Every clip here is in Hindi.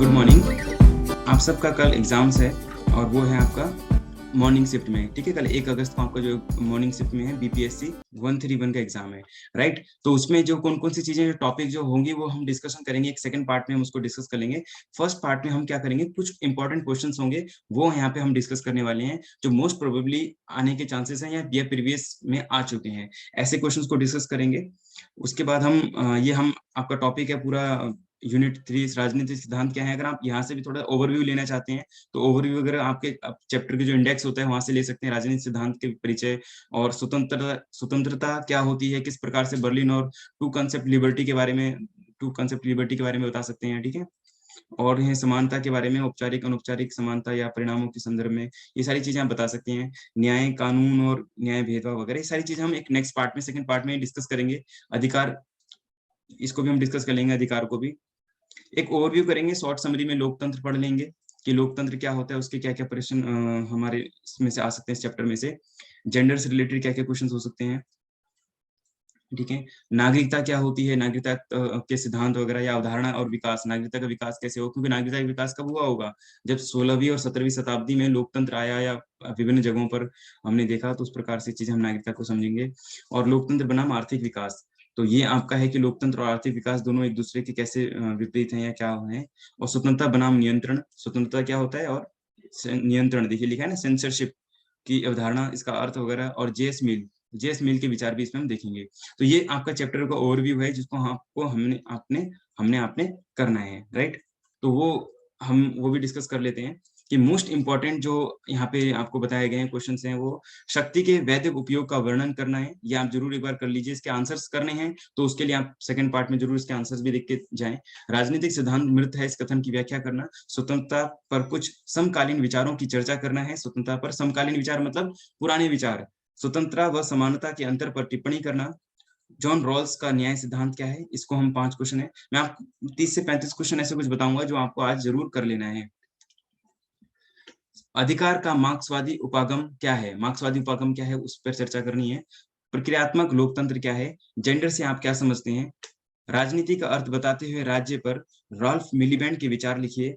Good morning. आप सबका कल एग्जाम्स है और वो है आपका मॉर्निंग शिफ्ट में। ठीक है, कल 1 अगस्त को आपका जो मॉर्निंग शिफ्ट में है बीपीएससी 131 का एग्जाम है। राइट, तो उसमें जो कौन कौन सी चीजें जो टॉपिक जो होंगी वो हम डिस्कशन करेंगे। एक सेकंड पार्ट में हम उसको डिस्कस कर लेंगे। फर्स्ट पार्ट में हम क्या करेंगे, कुछ इंपॉर्टेंट क्वेश्चंस होंगे वो यहाँ पे हम डिस्कस करने वाले हैं, जो मोस्ट प्रोबेबली आने के चांसेस हैं या प्रीवियस में आ चुके हैं। ऐसे क्वेश्चंस को डिस्कस करेंगे। उसके बाद हम आपका टॉपिक है पूरा यूनिट 3 राजनीतिक सिद्धांत क्या है। अगर आप यहाँ से भी थोड़ा ओवरव्यू लेना चाहते हैं तो ओवरव्यू अगर आपके चैप्टर के जो इंडेक्स होता है वहां से ले सकते हैं। राजनीतिक सिद्धांत के परिचय और स्वतंत्रता क्या होती है, किस प्रकार से बर्लिन और टू कंसेप्ट लिबर्टी के बारे में बता सकते हैं। ठीक है, और यह समानता के बारे में, औपचारिक अनौपचारिक समानता या परिणामों के संदर्भ में ये सारी चीजें आप बता सकते हैं। न्याय कानून और न्याय भेदभाव वगैरह ये सारी चीजें हम एक नेक्स्ट पार्ट में, सेकंड पार्ट में डिस्कस करेंगे। अधिकार, इसको भी हम डिस्कस कर लेंगे, अधिकार को भी। एक ओवरव्यू करेंगे, शॉर्ट समरी में लोकतंत्र पढ़ लेंगे कि लोकतंत्र क्या होता है, उसके क्या क्या प्रश्न हमारे इसमें से आ सकते हैं, इस चैप्टर में से। जेंडर से रिलेटेड क्या क्या क्वेश्चन हो सकते हैं। ठीक है, नागरिकता क्या होती है, नागरिकता के सिद्धांत वगैरह या अवधारणा और विकास, नागरिकता का विकास कैसे हो, क्योंकि नागरिकता का विकास कब हुआ होगा, जब 16वीं और 17वीं शताब्दी में लोकतंत्र आया या विभिन्न जगहों पर हमने देखा, तो उस प्रकार से चीजें हम नागरिकता को समझेंगे। और लोकतंत्र बनाम आर्थिक विकास, तो ये आपका है कि लोकतंत्र और आर्थिक विकास दोनों एक दूसरे के कैसे विपरीत हैं या क्या है। और स्वतंत्रता बनाम नियंत्रण, स्वतंत्रता क्या होता है और नियंत्रण, देखिए लिखा है ना, सेंसरशिप की अवधारणा, इसका अर्थ वगैरह। और जेएस मिल के विचार भी इसमें हम देखेंगे। तो ये आपका चैप्टर का ओवरव्यू है, जिसको आपको हमने आपने करना है। राइट, तो हम वो भी डिस्कस कर लेते हैं कि मोस्ट इंपॉर्टेंट जो यहाँ पे आपको बताए गए हैं क्वेश्चन हैं, वो शक्ति के वैध उपयोग का वर्णन करना है। ये आप जरूर एक बार कर लीजिए। इसके आंसर्स करने हैं तो उसके लिए आप सेकंड पार्ट में जरूर इसके आंसर्स भी देख के जाएं। राजनीतिक सिद्धांत मृत है, इस कथन की व्याख्या करना। स्वतंत्रता पर कुछ समकालीन विचारों की चर्चा करना है। स्वतंत्रता पर समकालीन विचार मतलब पुराने विचार। स्वतंत्रता व समानता के अंतर पर टिप्पणी करना। जॉन रॉल्स का न्याय सिद्धांत क्या है, इसको हम 5 क्वेश्चन है, मैं आपको 30 से 35 क्वेश्चन ऐसे कुछ बताऊंगा जो आपको आज जरूर कर लेना है। अधिकार का मार्क्सवादी उपागम क्या है, मार्क्सवादी उपागम क्या है उस पर चर्चा करनी है। प्रक्रियात्मक लोकतंत्र क्या है, जेंडर से आप क्या समझते हैं। राजनीति का अर्थ बताते हुए राज्य पर रॉल्फ मिलीबैंड के विचार लिखिए।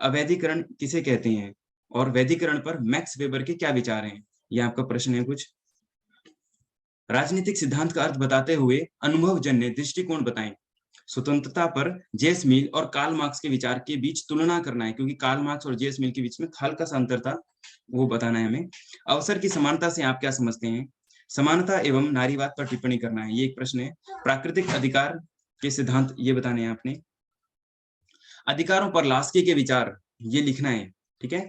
अवैधीकरण किसे कहते हैं और वैधीकरण पर मैक्स वेबर के क्या विचार हैं, ये आपका प्रश्न है कुछ। राजनीतिक सिद्धांत का अर्थ बताते हुए अनुभवजन्य दृष्टिकोण बताएं। स्वतंत्रता पर जेस मिल और कार्ल मार्क्स के विचार के बीच तुलना करना है, क्योंकि कार्ल मार्क्स और जेस मिल के बीच में हल्का सा अंतर था, वो बताना है हमें। अवसर की समानता से आप क्या समझते हैं। समानता एवं नारीवाद पर टिप्पणी करना है, ये एक प्रश्न है। प्राकृतिक अधिकार के सिद्धांत ये बताने हैं आपने। अधिकारों पर लास्की के विचार ये लिखना है। ठीक है,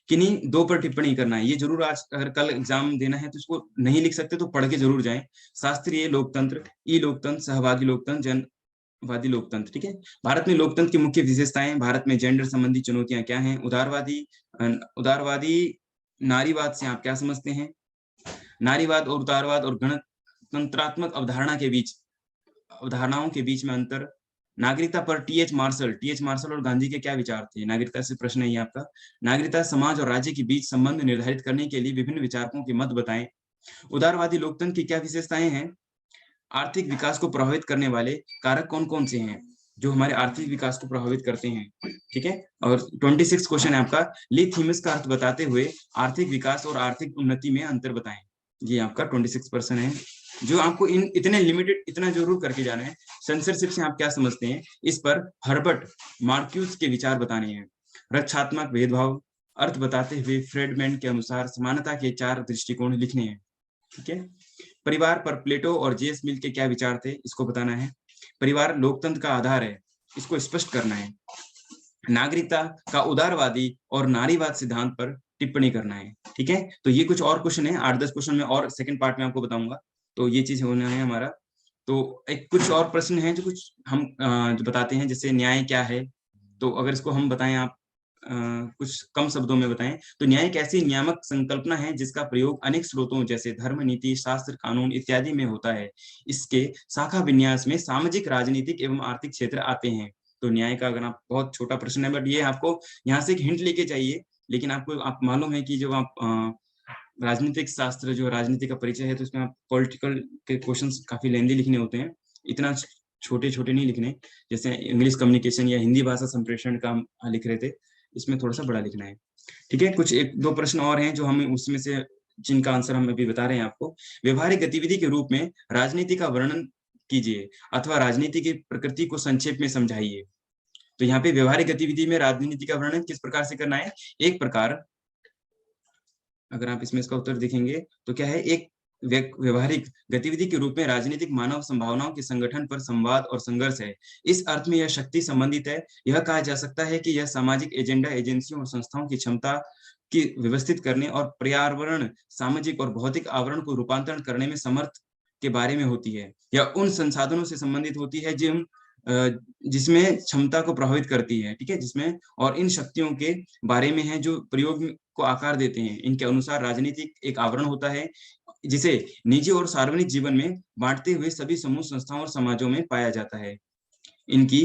किन्हीं 2 पर टिप्पणी करना है, ये जरूर आज अगर कल एग्जाम देना है तो इसको नहीं लिख सकते तो पढ़ के जरूर जाएं। शास्त्रीय लोकतंत्र, ई लोकतंत्र, सहभागी लोकतंत्र, जनवादी लोकतंत्र। ठीक है, भारत में लोकतंत्र की मुख्य विशेषताएं, भारत में जेंडर संबंधी चुनौतियां क्या हैं, उदारवादी नारीवाद से आप क्या समझते हैं। नारीवाद और उदारवाद और गणतंत्रात्मक अवधारणाओं के बीच में अंतर। नागरिकता पर टीएच मार्शल और गांधी के क्या विचार थे, नागरिकता से प्रश्न है ये आपका। नागरिकता समाज और राज्य के बीच संबंध निर्धारित करने के लिए विभिन्न विचारकों के मत बताएं। उदारवादी लोकतंत्र की क्या विशेषताएं हैं। आर्थिक विकास को प्रभावित करने वाले कारक कौन कौन से हैं, जो हमारे आर्थिक विकास को प्रभावित करते हैं। ठीक है, और 26 क्वेश्चन है आपका, ली थीमस का अर्थ बताते हुए आर्थिक विकास और आर्थिक उन्नति में अंतर बताएं। ये आपका 26% है, जो आपको इन इतने लिमिटेड इतना जरूर करके जाना है। सेंसरशिप से आप क्या समझते हैं, इस पर हर्बर्ट मार्क्यूस के विचार बताने हैं। रक्षात्मक भेदभाव अर्थ बताते हुए फ्रेडमैन के अनुसार समानता के 4 दृष्टिकोण लिखने हैं। ठीक है, परिवार पर प्लेटो और जेस मिल के क्या विचार थे, इसको बताना है। परिवार लोकतंत्र का आधार है, इसको स्पष्ट करना है। नागरिकता का उदारवादी और नारीवाद सिद्धांत पर टिप्पणी करना है। ठीक है, तो ये कुछ और क्वेश्चन है, 8-10 क्वेश्चन में और सेकंड पार्ट में आपको बताऊंगा। तो ये चीज होना है हमारा। तो एक कुछ और प्रश्न है जो कुछ हम जो बताते हैं, जैसे न्याय क्या है, तो अगर इसको हम बताएं, आप कुछ कम शब्दों में बताएं तो न्याय एक ऐसी नियामक संकल्पना है जिसका प्रयोग अनेक स्रोतों जैसे धर्म, नीति, शास्त्र, कानून इत्यादि में होता है। इसके शाखा विन्यास में सामाजिक, राजनीतिक एवं आर्थिक क्षेत्र आते हैं। तो न्याय का अगर आप, बहुत छोटा प्रश्न है बट ये आपको यहाँ से एक हिंट लेके चाहिए, लेकिन आपको आप मालूम है कि जो आप राजनीतिक शास्त्र, जो राजनीति का परिचय है, तो उसमें आप पॉलिटिकल के क्वेश्चंस काफी लेंदी लिखने होते हैं। इतना छोटे छोटे नहीं लिखने, जैसे इंग्लिश कम्युनिकेशन या हिंदी भाषा संप्रेषण का हम लिख रहे थे, इसमें थोड़ा सा बड़ा लिखना है। ठीक है, कुछ एक दो प्रश्न और हैं जो हमें उसमें से जिनका आंसर हम अभी बता रहे हैं आपको। व्यवहारिक गतिविधि के रूप में राजनीति का वर्णन कीजिए अथवा राजनीति की प्रकृति को संक्षेप में समझाइए। तो यहाँ पे व्यवहारिक गतिविधि में राजनीति का वर्णन किस प्रकार से करना है? एक प्रकार, अगर आप इसमें इसका उत्तर देखेंगे तो क्या है, एक व्यवहारिक गतिविधि के रूप में राजनीतिक मानव संभावनाओं के संगठन पर संवाद और संघर्ष है। इस अर्थ में यह शक्ति संबंधित है। यह कहा जा सकता है कि यह सामाजिक एजेंडा एजेंसियों और संस्थाओं की क्षमता की व्यवस्थित करने और पर्यावरण, सामाजिक और भौतिक आवरण को रूपांतरण करने में समर्थ के बारे में होती है, या उन संसाधनों से संबंधित होती है जिसमें क्षमता को प्रभावित करती है। ठीक है, जिसमें, और इन शक्तियों के बारे में है जो प्रयोग को आकार देते हैं। इनके अनुसार राजनीतिक एक आवरण होता है जिसे निजी और सार्वजनिक जीवन में बांटते हुए सभी समूह, संस्थाओं और समाजों में पाया जाता है। इनकी,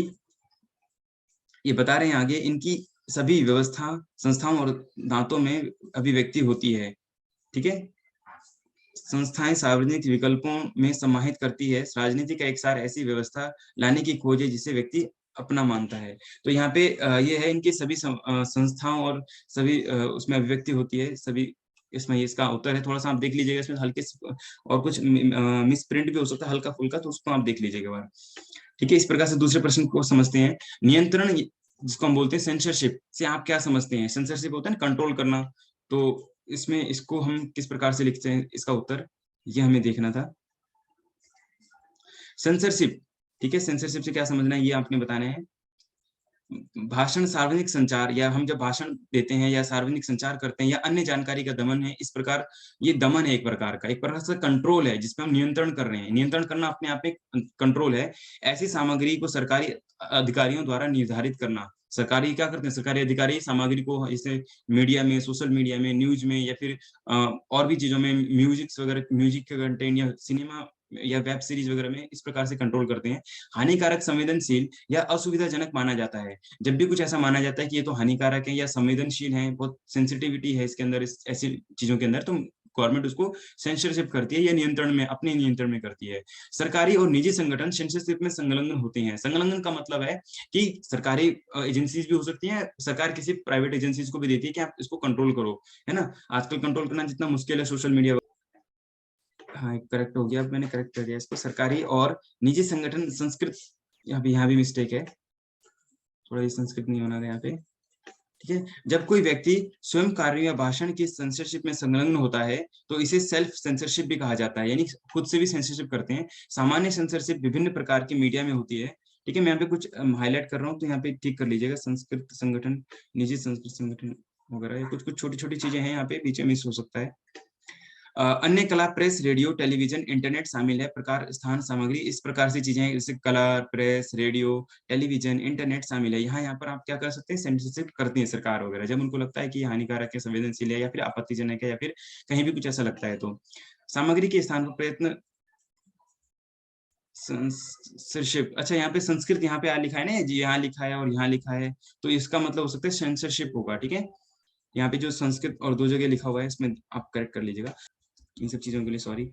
ये बता रहे हैं आगे, इनकी सभी व्यवस्था, संस्थाओं और दांतों में अभिव्यक्ति होती है। ठीक है, संस्थाएं सार्वजनिक विकल्पों में समाहित करती है। राजनीति का एक सार ऐसी व्यवस्था लाने की खोज है जिसे व्यक्ति अपना मानता है। तो यहाँ पे ये है, इनकी सभी संस्थाओं और सभी उसमें अभिव्यक्ति होती है सभी। इसमें इसका उत्तर है, थोड़ा सा आप देख लीजिएगा, इसमें हल्के और कुछ मिस प्रिंट भी हो सकता है हल्का फुल्का, तो उसको आप देख लीजिएगा। ठीक है, इस प्रकार से दूसरे प्रश्न को समझते हैं। नियंत्रण, जिसको हम बोलते हैं सेंसरशिप, से आप क्या समझते हैं? सेंसरशिप होता है ना, कंट्रोल करना। तो इसमें इसको हम किस प्रकार से लिखते हैं, इसका उत्तर ये हमें देखना था। सेंसरशिप, ठीक है, सेंसरशिप से क्या समझना है ये आपने बताना है। भाषण, सार्वजनिक संचार, या हम जब भाषण देते हैं या सार्वजनिक संचार करते हैं या अन्य जानकारी का दमन है, इस प्रकार ये दमन है, एक प्रकार से कंट्रोल है जिसपे हम नियंत्रण कर रहे हैं। नियंत्रण करना अपने आप में कंट्रोल है। ऐसी सामग्री को सरकारी अधिकारियों द्वारा निर्धारित करना। सरकारी क्या करते हैं, सरकारी अधिकारी सामग्री को, जैसे मीडिया में, सोशल मीडिया में, न्यूज में, या फिर और भी चीजों में, म्यूजिक वगैरह, म्यूजिक का कंटेंट या सिनेमा या वेब सीरीज वगैरह में, इस प्रकार से कंट्रोल करते हैं। हानिकारक, संवेदनशील या असुविधाजनक माना जाता है। जब भी कुछ ऐसा माना जाता है कि ये तो हानिकारक है या संवेदनशील है, बहुत सेंसिटिविटी है इसके अंदर, ऐसी चीजों के अंदर, तो गवर्नमेंट उसको सेंसरशिप करती है या नियंत्रण में, अपने नियंत्रण में करती है। सरकारी और निजी संगठन सेंसरशिप में संलग्न होते हैं। संलग्न का मतलब है कि सरकारी एजेंसीज भी हो सकती हैं, सरकार किसी प्राइवेट एजेंसीज को भी देती है कि आप इसको कंट्रोल करो, है ना। आजकल कंट्रोल करना जितना मुश्किल है सोशल मीडिया। हाँ, करेक्ट हो गया, अब मैंने करेक्ट कर दिया इसको। सरकारी और निजी संगठन, संस्कृत, यहाँ भी मिस्टेक है, थोड़ा ये संस्कृत नहीं होना था यहाँ पे। ठीक है, जब कोई व्यक्ति स्वयं कार्य या भाषण की सेंसरशिप में संलग्न होता है तो इसे सेल्फ सेंसरशिप भी कहा जाता है, यानी खुद से भी सेंसरशिप करते हैं। सामान्य सेंसरशिप विभिन्न प्रकार की मीडिया में होती है। ठीक है, मैं यहाँ पे कुछ हाईलाइट कर रहा हूँ, तो यहाँ पे ठीक कर लीजिएगा। संस्कृत संगठन, निजी संस्कृत संगठन वगैरह, कुछ कुछ छोटी छोटी चीजें हैं यहाँ पे, बीच में मिस हो सकता है। अन्य कला, प्रेस, रेडियो, टेलीविजन, इंटरनेट शामिल है। प्रकार, स्थान, सामग्री, इस प्रकार से चीजें हैं, जैसे कला, प्रेस, रेडियो, टेलीविजन, इंटरनेट शामिल है। यहाँ पर आप क्या कर सकते हैं, सेंसरशिप करती है सरकार वगैरह, जब उनको लगता है कि हानिकारक है, संवेदनशील है, या फिर आपत्तिजनक है, या फिर कहीं भी कुछ ऐसा लगता है। तो सामग्री के स्थान पर प्रयत्न, सेंसरशिप, अच्छा यहाँ पे संस्कृत यहाँ पे लिखा है ना जी, यहाँ लिखा है और यहाँ लिखा है, तो इसका मतलब हो सकता है सेंसरशिप होगा। ठीक है, यहाँ पे जो संस्कृत और दो जगह लिखा हुआ है, इसमें आप करेक्ट कर लीजिएगा। इन सब चीजों के लिए सॉरी।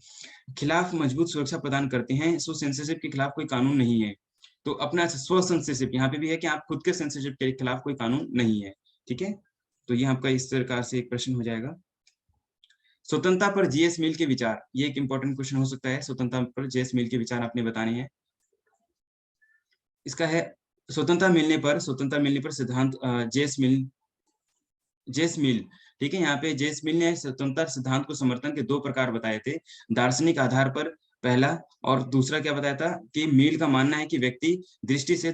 खिलाफ मजबूत सुरक्षा प्रदान करते हैं। सो सेंसरशिप के खिलाफ कोई कानून नहीं है। तो अपना स्व सेंसरशिप यहाँ पे भी है कि आप खुद के सेंसरशिप के खिलाफ कोई कानून नहीं है। ठीक है, तो ये आपका इस प्रकार से एक प्रश्न हो जाएगा। स्वतंत्रता पर जीएस मिल के विचार, ये एक इंपॉर्टेंट क्वेश्चन हो सकता है। स्वतंत्रता पर जीएस मिल के विचार आपने बताने हैं। इसका है, स्वतंत्रता मिलने पर सिद्धांत जेस मिल, ठीक है, यहाँ पे जेस मिल ने स्वतंत्रता सिद्धांत को समर्थन के दो प्रकार बताए थे। दार्शनिक आधार पर पहला, और दूसरा क्या बताया था कि मिल का मानना है कि व्यक्तिगत दृष्टि से,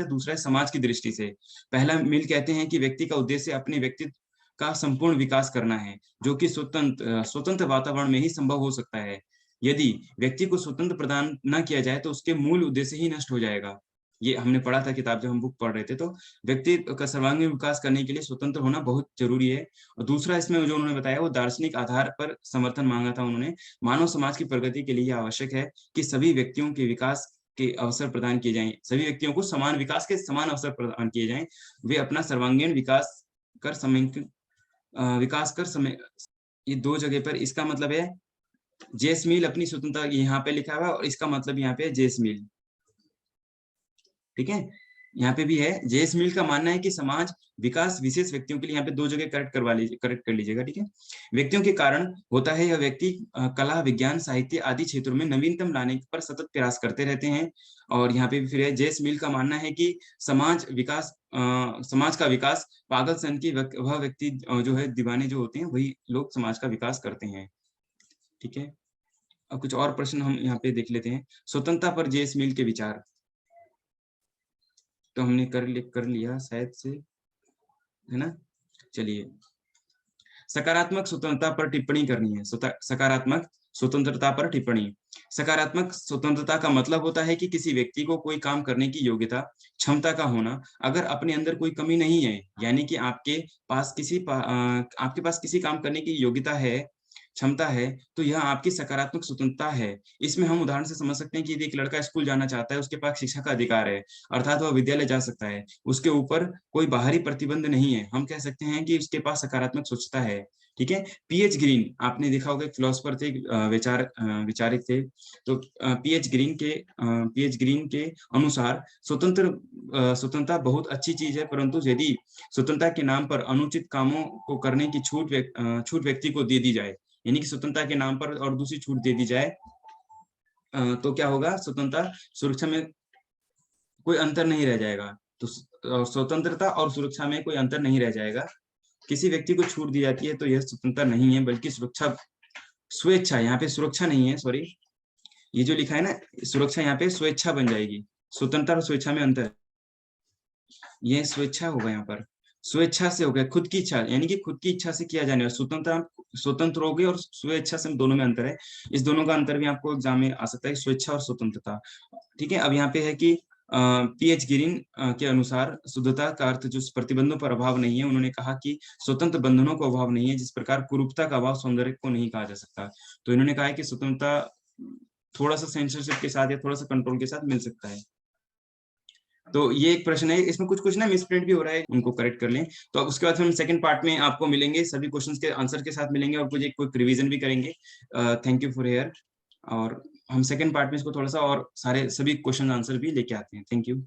दूसरा है समाज की दृष्टि से। पहला, मिल कहते हैं कि व्यक्ति का उद्देश्य अपने व्यक्तित्व का संपूर्ण विकास करना है, जो कि स्वतंत्र वातावरण में ही संभव हो सकता है। यदि व्यक्ति को स्वतंत्र प्रदान न किया जाए तो उसके मूल उद्देश्य ही नष्ट हो जाएगा। ये हमने पढ़ा था किताब, जब हम बुक पढ़ रहे थे। तो व्यक्ति का सर्वांगीण विकास करने के लिए स्वतंत्र होना बहुत जरूरी है। और दूसरा इसमें जो उन्होंने बताया, वो दार्शनिक आधार पर समर्थन मांगा था उन्होंने। मानव समाज की प्रगति के लिए आवश्यक है कि सभी व्यक्तियों के विकास के अवसर प्रदान किए जाएं, सभी व्यक्तियों को समान विकास के समान अवसर प्रदान किए जाएं, वे अपना सर्वांगीण विकास कर समय, ये दो जगह पर, इसका मतलब है जेस मिल अपनी स्वतंत्रता यहाँ पे लिखा हुआ है और इसका मतलब यहाँ पे है जेस मिल, ठीक है। यहाँ पे भी है, जेस मिल का मानना है कि समाज विकास विशेष व्यक्तियों के लिए, यहाँ पे 2 जगह करेक्ट कर लीजिएगा, ठीक है। व्यक्तियों के कारण होता है, यह व्यक्ति कला विज्ञान साहित्य आदि क्षेत्रों में नवीनतम लाने पर सतत प्रयास करते रहते हैं। और यहाँ पे भी फिर है, जेस मिल का मानना है कि समाज का विकास पागल सन की वह व्यक्ति जो है दीवाने जो होते हैं वही लोग समाज का विकास करते हैं, ठीक है। अब कुछ और प्रश्न हम यहाँ पे देख लेते हैं। स्वतंत्रता पर जेस मिल के विचार तो हमने कर लिया शायद से, है ना। चलिए, सकारात्मक स्वतंत्रता पर टिप्पणी करनी है। सकारात्मक स्वतंत्रता पर टिप्पणी। सकारात्मक स्वतंत्रता का मतलब होता है कि किसी व्यक्ति को कोई काम करने की योग्यता, क्षमता का होना। अगर अपने अंदर कोई कमी नहीं है, यानी कि आपके पास किसी काम करने की योग्यता है, क्षमता है, तो यह आपकी सकारात्मक स्वतंत्रता है। इसमें हम उदाहरण से समझ सकते हैं कि यदि एक लड़का स्कूल जाना चाहता है, उसके पास शिक्षा का अधिकार है, अर्थात वह विद्यालय जा सकता है, उसके ऊपर कोई बाहरी प्रतिबंध नहीं है, हम कह सकते हैं कि उसके पास सकारात्मक स्वच्छता है, ठीक है। पीएच ग्रीन आपने देखा होगा, फिलोसफर थे, विचारक थे। तो पीएच ग्रीन के अनुसार स्वतंत्रता बहुत अच्छी चीज है, परंतु यदि स्वतंत्रता के नाम पर अनुचित कामों को करने की छूट व्यक्ति को दे दी जाए, यानी कि स्वतंत्रता के नाम पर और दूसरी छूट दे दी जाए, तो क्या होगा, स्वतंत्रता सुरक्षा में कोई अंतर नहीं रह जाएगा। तो स्वतंत्रता और सुरक्षा में कोई अंतर नहीं रह जाएगा। किसी व्यक्ति को छूट दी जाती है तो यह स्वतंत्रता नहीं है, बल्कि स्वेच्छा, यहाँ पे सुरक्षा नहीं है, सॉरी, ये जो लिखा है ना सुरक्षा, यहाँ पे स्वेच्छा बन जाएगी। स्वतंत्रता और स्वेच्छा में अंतर, ये स्वेच्छा होगा यहाँ पर, स्वेच्छा से हो गया, खुद की इच्छा, यानी कि खुद की इच्छा से किया जाने वाला। स्वतंत्र हो गए और स्वेच्छा से, दोनों में अंतर है। इस दोनों का अंतर भी आपको एग्जाम में आ सकता है, स्वेच्छा और स्वतंत्रता, ठीक है। अब यहाँ पे है कि पीएच गिरिन के अनुसार शुद्धता का अर्थ जो प्रतिबंधों पर अभाव नहीं है। उन्होंने कहा कि स्वतंत्र बंधनों का अभाव नहीं है, जिस प्रकार कुरूपता का अभाव सौंदर्य को नहीं कहा जा सकता। तो इन्होंने कहा है कि स्वतंत्रता थोड़ा सा सेंसरशिप के साथ या थोड़ा सा कंट्रोल के साथ मिल सकता है। तो ये एक प्रश्न है, इसमें कुछ ना मिसप्रिंट भी हो रहा है, उनको करेक्ट कर लें। तो उसके बाद हम सेकंड पार्ट में आपको मिलेंगे, सभी क्वेश्चंस के आंसर के साथ मिलेंगे और कुछ एक क्विक रिवीजन भी करेंगे। Thank you for here. और हम सेकंड पार्ट में इसको थोड़ा सा और सभी क्वेश्चन आंसर भी लेके आते हैं। Thank you.